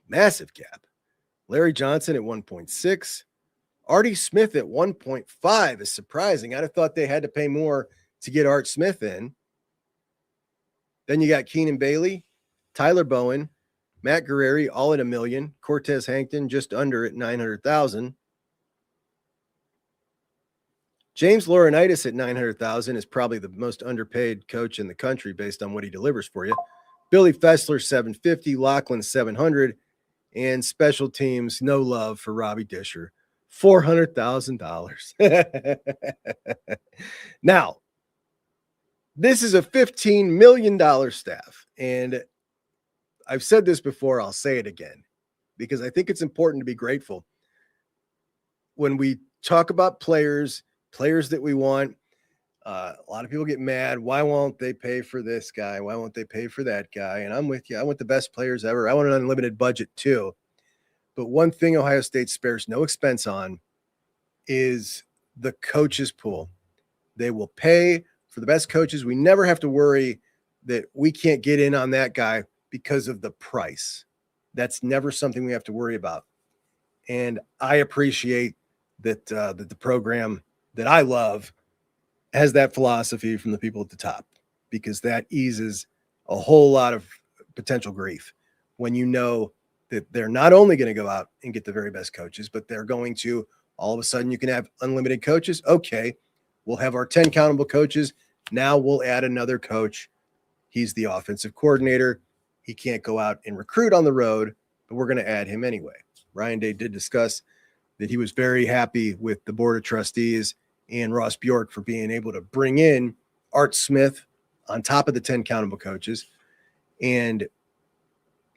Massive gap. Larry Johnson at 1.6. Artie Smith at 1.5 is surprising. I'd have thought they had to pay more to get Art Smith in. Then you got Keenan Bailey, Tyler Bowen, Matt Guerrieri, all at $1 million. Cortez Hankton just under at $900,000. James Laurinaitis at $900,000 is probably the most underpaid coach in the country based on what he delivers for you. Billy Fessler $750, Lachlan $700, and special teams, no love for Robbie Disher, $400,000. Now, this is a $15 million staff, and I've said this before, I'll say it again, because I think it's important to be grateful when we talk about players that we want. A lot of people get mad. Why won't they pay for this guy? Why won't they pay for that guy? And I'm with you. I want the best players ever. I want an unlimited budget too. But one thing Ohio State spares no expense on is the coaches pool. They will pay for the best coaches. We never have to worry that we can't get in on that guy because of the price. That's never something we have to worry about. And I appreciate that the program that I love has that philosophy from the people at the top, because that eases a whole lot of potential grief when you know that they're not only going to go out and get the very best coaches, but they're going to, all of a sudden you can have unlimited coaches. Okay, we'll have our 10 countable coaches. Now we'll add another coach. He's the offensive coordinator. He can't go out and recruit on the road, but we're going to add him anyway. Ryan Day did discuss that he was very happy with the board of trustees and Ross Bjork for being able to bring in Art Smith on top of the 10 countable coaches. And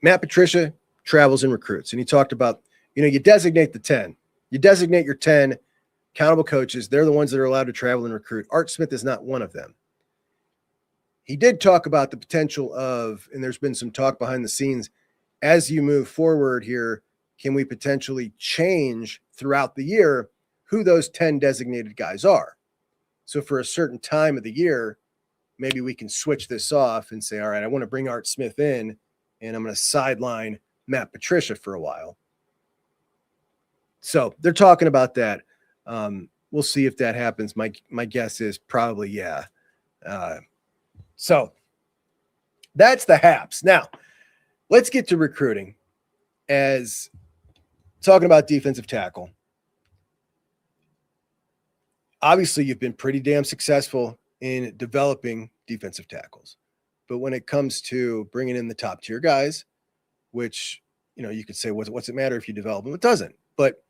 Matt Patricia travels and recruits. And he talked about, you designate the 10. You designate your 10 countable coaches. They're the ones that are allowed to travel and recruit. Art Smith is not one of them. he did talk about the potential of, and there's been some talk behind the scenes, as you move forward here, can we potentially change throughout the year who those 10 designated guys are? So for a certain time of the year, maybe we can switch this off and say, all right, I want to bring Art Smith in and I'm going to sideline Matt Patricia for a while. So they're talking about that. We'll see if that happens. My guess is probably, yeah. So that's the Haps. Now, let's get to recruiting. As talking about defensive tackle, obviously you've been pretty damn successful in developing defensive tackles. But when it comes to bringing in the top tier guys, which, you could say, what's it matter if you develop them? It doesn't. But,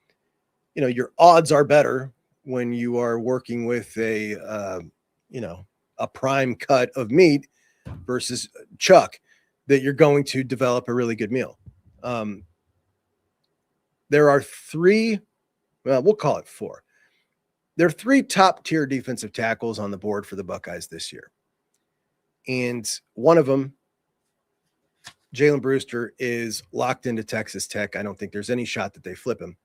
your odds are better when you are working with a prime cut of meat versus chuck, that you're going to develop a really good meal. There are three, well, we'll call it four. There are three top tier defensive tackles on the board for the Buckeyes this year. And one of them, Jalen Brewster, is locked into Texas Tech. I don't think there's any shot that they flip him.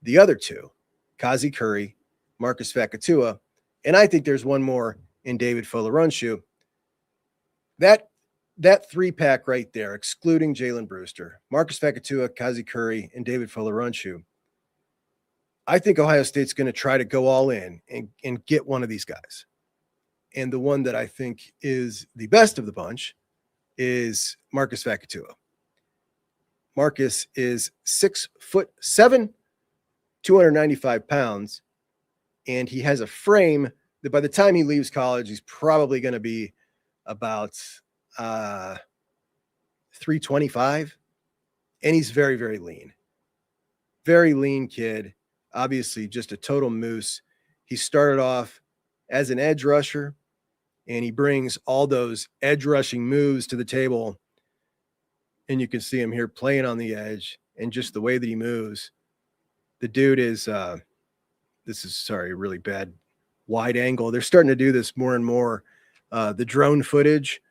The other two, Kazi Curry, Marcus Fakatou, and I think there's one more in David Folarunshu. That three-pack right there, excluding Jalen Brewster, Marcus Fakatou, Kazi Curry, and David Folarunshu, I think Ohio State's going to try to go all in and get one of these guys. And the one that I think is the best of the bunch is Marcus Fakatou. Marcus is 6'7", 295 pounds, and he has a frame that by the time he leaves college, he's probably going to be about 325, and he's very, very lean. Very lean kid, obviously just a total moose. He started off as an edge rusher, and he brings all those edge rushing moves to the table, and you can see him here playing on the edge, and just the way that he moves. The dude is, really bad wide angle. They're starting to do this more and more, the drone footage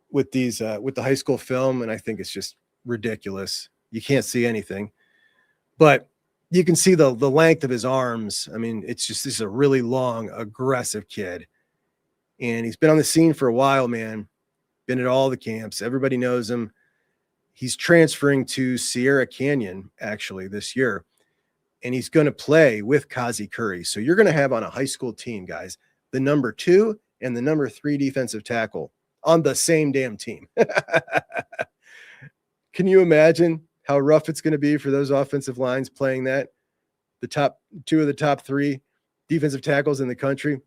with these, with the high school film. And I think it's just ridiculous. You can't see anything, but you can see the length of his arms. I mean, this is a really long, aggressive kid. And he's been on the scene for a while, man. Been at all the camps. Everybody knows him. He's transferring to Sierra Canyon actually this year. And he's going to play with Kazi Curry. So you're going to have on a high school team, guys, the number 2 and the number 3 defensive tackle on the same damn team. Can you imagine how rough it's going to be for those offensive lines playing that? The top 2 of the top 3 defensive tackles in the country.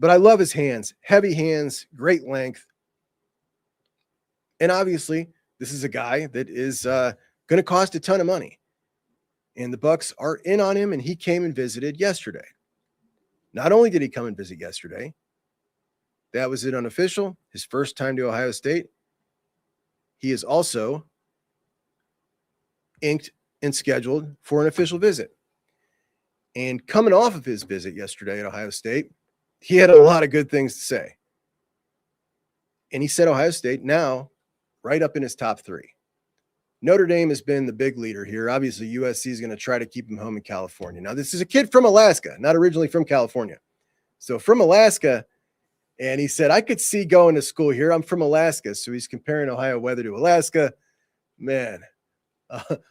But I love his hands, heavy hands, great length. And obviously, this is a guy that is going to cost a ton of money. And the Bucks are in on him, and he came and visited yesterday. Not only did he come and visit yesterday, that was it unofficial, his first time to Ohio State. He is also inked and scheduled for an official visit. And coming off of his visit yesterday at Ohio State, he had a lot of good things to say. And he said Ohio State now right up in his top 3. Notre Dame has been the big leader here. Obviously, USC is going to try to keep him home in California. Now, this is a kid from Alaska, not originally from California. So from Alaska, and he said, I could see going to school here. I'm from Alaska. So he's comparing Ohio weather to Alaska. Man. But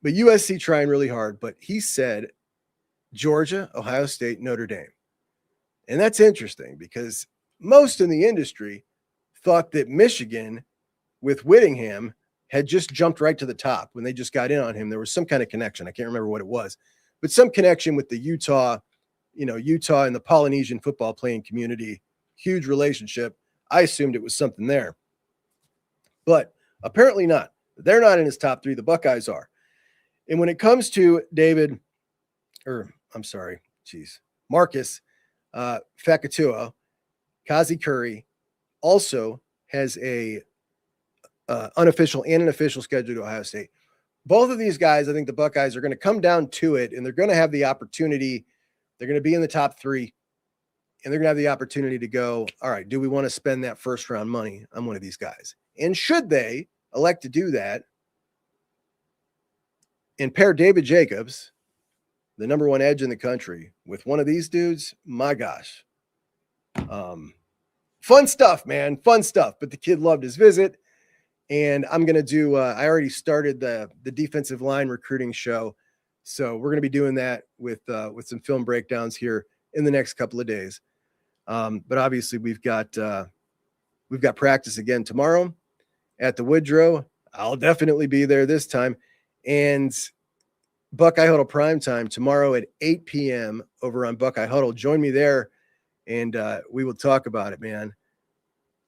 USC trying really hard. But he said Georgia, Ohio State, Notre Dame. And that's interesting because most in the industry thought that Michigan with Whittingham had just jumped right to the top when they just got in on him. There was some kind of connection. I can't remember what it was, but some connection with the Utah and the Polynesian football playing community, huge relationship. I assumed it was something there, but apparently not. They're not in his top 3. The Buckeyes are. And when it comes to Marcus Fakatou, Kazi Curry also has a unofficial and an official schedule to Ohio State. Both of these guys, I think the Buckeyes are going to come down to it, and they're going to have the opportunity. They're going to be in the top 3 And they're going to have the opportunity to go, all right, do we want to spend that first round money on one of these guys? And should they elect to do that and pair David Jacobs, the number one edge in the country, with one of these dudes, my gosh. Fun stuff, man. Fun stuff. But the kid loved his visit. And I'm going to do, I already started the defensive line recruiting show. So we're going to be doing that with some film breakdowns here in the next couple of days. But obviously we've got practice again tomorrow at the Woodrow. I'll definitely be there this time. And Buckeye Huddle prime time tomorrow at 8 p.m. over on Buckeye Huddle. Join me there, and we will talk about it, man.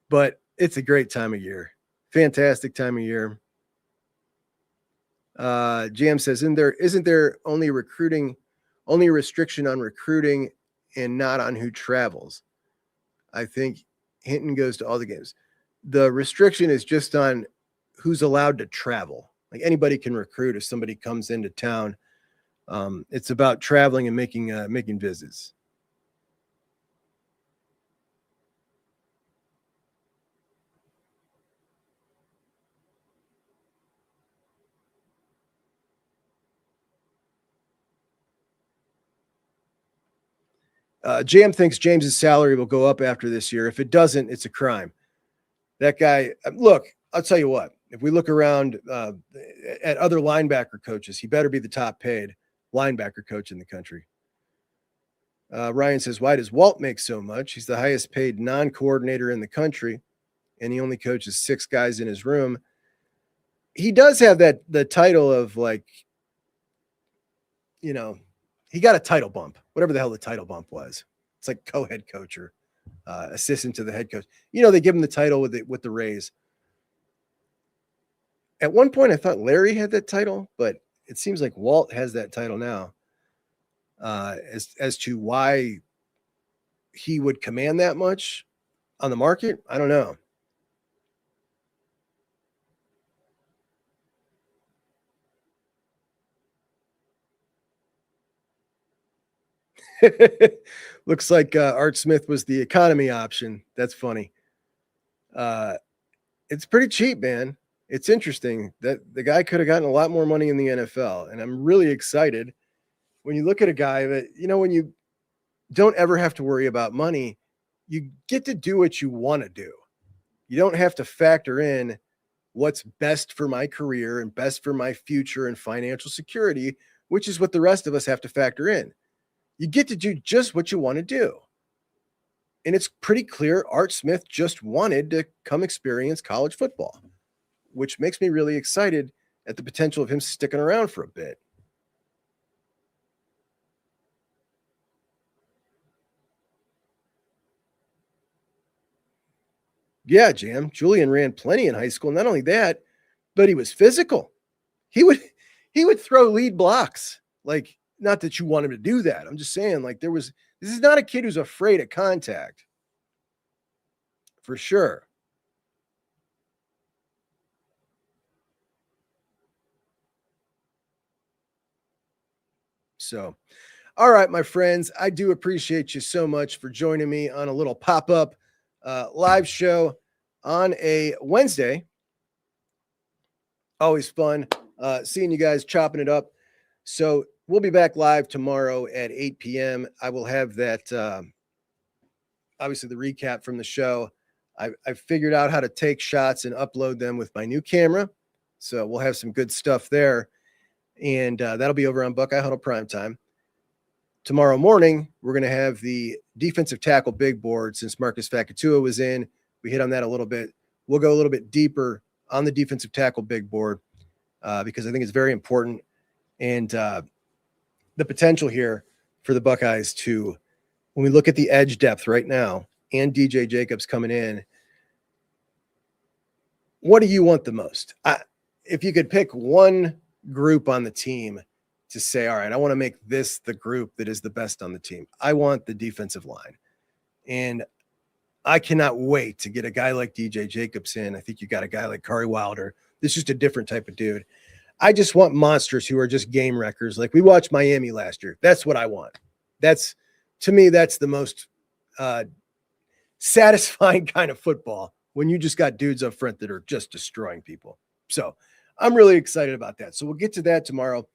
But it's a great time of year. Fantastic time of year. Jam says, isn't there only restriction on recruiting and not on who travels? I think Hinton goes to all the games. The restriction is just on who's allowed to travel. Like anybody can recruit if somebody comes into town. It's about traveling and making visits. Jam thinks James's salary will go up after this year. If it doesn't, it's a crime. That guy, look, I'll tell you what, if we look around at other linebacker coaches, he better be the top paid linebacker coach in the country. Ryan says, why does Walt make so much? He's the highest paid non-coordinator in the country, and he only coaches 6 guys in his room. He does have the title of, like, you know, he got a title bump, whatever the hell the title bump was. It's like co-head coach or assistant to the head coach. You know, they give him the title with the raise. At one point, I thought Larry had that title, but it seems like Walt has that title now. As to why he would command that much on the market, I don't know. Looks like Art Smith was the economy option. That's funny. It's pretty cheap, man. It's interesting that the guy could have gotten a lot more money in the NFL. And I'm really excited when you look at a guy that, you know, when you don't ever have to worry about money, you get to do what you want to do. You don't have to factor in what's best for my career and best for my future and financial security, which is what the rest of us have to factor in. You get to do just what you want to do. And it's pretty clear Art Smith just wanted to come experience college football, which makes me really excited at the potential of him sticking around for a bit. Yeah, Jam. Julian ran plenty in high school. Not only that, but he was physical. He would throw lead blocks. Like, not that you want him to do that. I'm just saying, like, this is not a kid who's afraid of contact. For sure. So, all right, my friends, I do appreciate you so much for joining me on a little pop-up live show on a Wednesday. Always fun seeing you guys chopping it up. So we'll be back live tomorrow at 8 p.m. I will have that, obviously the recap from the show. I figured out how to take shots and upload them with my new camera. So we'll have some good stuff there. And that'll be over on Buckeye Huddle Primetime. Tomorrow morning, we're going to have the defensive tackle big board. Since Marcus Fakatou was in, we hit on that a little bit. We'll go a little bit deeper on the defensive tackle big board because I think it's very important. And the potential here for the Buckeyes to, when we look at the edge depth right now and DJ Jacobs coming in, what do you want the most? If you could pick one group on the team to say, all right, I want to make this the group that is the best on the team, I want the defensive line. And I cannot wait to get a guy like DJ Jacobs in. I think you got a guy like Kari Wilder. This is just a different type of dude. I just want monsters who are just game wreckers. Like we watched Miami last year. That's what I want. To me, that's the most satisfying kind of football when you just got dudes up front that are just destroying people. So I'm really excited about that. So we'll get to that tomorrow.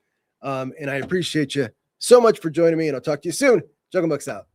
And I appreciate you so much for joining me, and I'll talk to you soon. Juggling Bucks out.